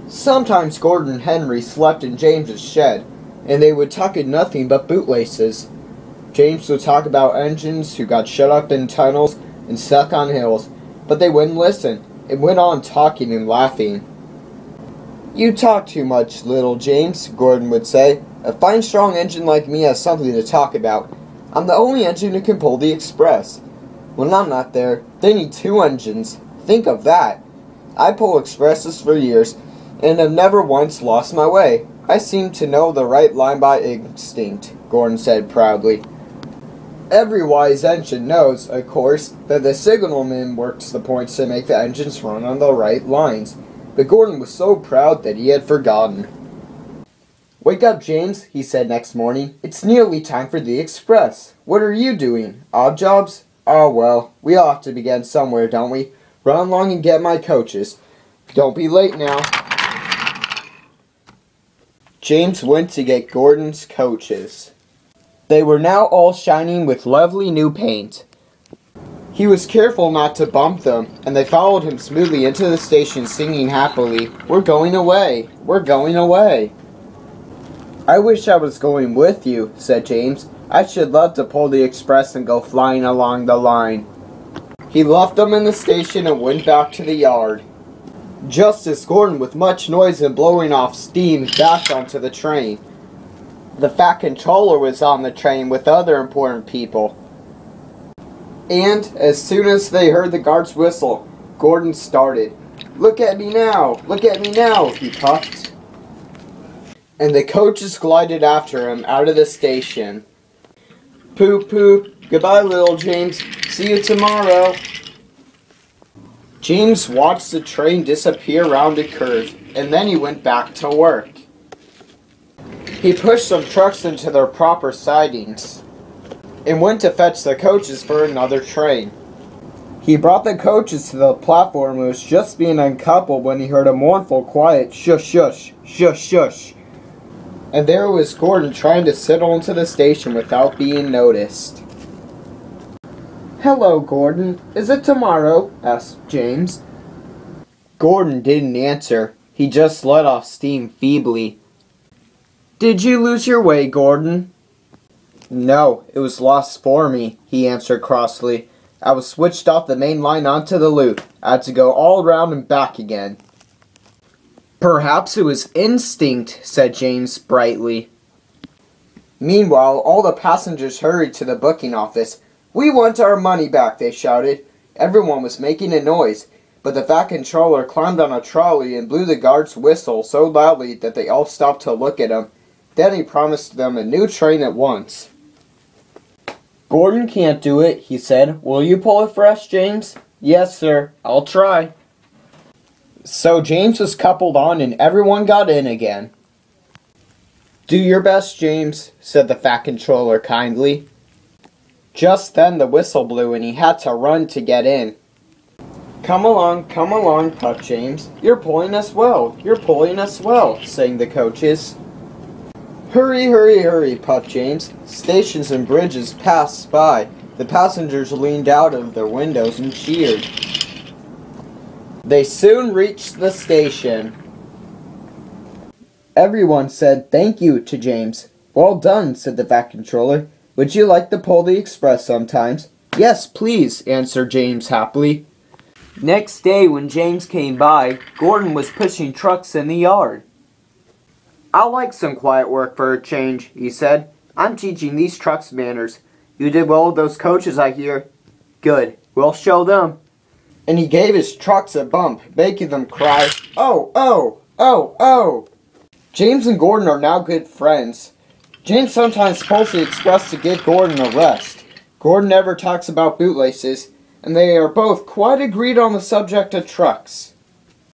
Sometimes Gordon and Henry slept in James's shed, and they would talk in nothing but bootlaces. James would talk about engines who got shut up in tunnels and stuck on hills, but they wouldn't listen, and went on talking and laughing. "You talk too much, little James," Gordon would say. "A fine strong engine like me has something to talk about. I'm the only engine who can pull the express. When I'm not there, they need two engines. Think of that. I pull expresses for years, and have never once lost my way. I seem to know the right line by instinct," Gordon said proudly. Every wise engine knows, of course, that the signalman works the points to make the engines run on the right lines, but Gordon was so proud that he had forgotten. "Wake up, James," he said next morning. "It's nearly time for the express. What are you doing? Odd jobs? Oh well, we all have to begin somewhere, don't we? Run along and get my coaches. Don't be late now." James went to get Gordon's coaches. They were now all shining with lovely new paint. He was careful not to bump them, and they followed him smoothly into the station singing happily, "We're going away! We're going away!" "I wish I was going with you," said James. "I should love to pull the express and go flying along the line." He left them in the station and went back to the yard. Just as Gordon, with much noise and blowing off steam, backed onto the train. The Fat Controller was on the train with other important people. And as soon as they heard the guard's whistle, Gordon started. "Look at me now! Look at me now!" he puffed. And the coaches glided after him out of the station. "Poop poop! Goodbye, little James! See you tomorrow!" James watched the train disappear round a curve, and then he went back to work. He pushed some trucks into their proper sidings, and went to fetch the coaches for another train. He brought the coaches to the platform and was just being uncoupled when he heard a mournful, quiet shush shush, shush shush. And there was Gordon trying to settle into the station without being noticed. "Hello, Gordon. Is it tomorrow?" asked James. Gordon didn't answer. He just let off steam feebly. "Did you lose your way, Gordon?" "No, it was lost for me," he answered crossly. "I was switched off the main line onto the loop. I had to go all around and back again." "Perhaps it was instinct," said James brightly. Meanwhile, all the passengers hurried to the booking office. "We want our money back," they shouted. Everyone was making a noise, but the Fat Controller climbed on a trolley and blew the guard's whistle so loudly that they all stopped to look at him. Then he promised them a new train at once. "Gordon can't do it," he said. "Will you pull it for us, James?" "Yes, sir. I'll try." So James was coupled on and everyone got in again. "Do your best, James," said the Fat Controller kindly. Just then the whistle blew and he had to run to get in. come along, puffed James. "You're pulling us well, you're pulling us well," sang the coaches. "Hurry, hurry, hurry," puffed James. Stations and bridges passed by. The passengers leaned out of their windows and cheered. They soon reached the station. Everyone said thank you to James. "Well done," said the Fat Controller. "Would you like to pull the express sometimes?" "Yes, please," answered James happily. Next day when James came by, Gordon was pushing trucks in the yard. "I like some quiet work for a change," he said. "I'm teaching these trucks manners. You did well with those coaches, I hear." "Good. We'll show them." And he gave his trucks a bump, making them cry, "Oh, oh, oh, oh." James and Gordon are now good friends. James sometimes pulls the express to give Gordon a rest. Gordon never talks about bootlaces, and they are both quite agreed on the subject of trucks.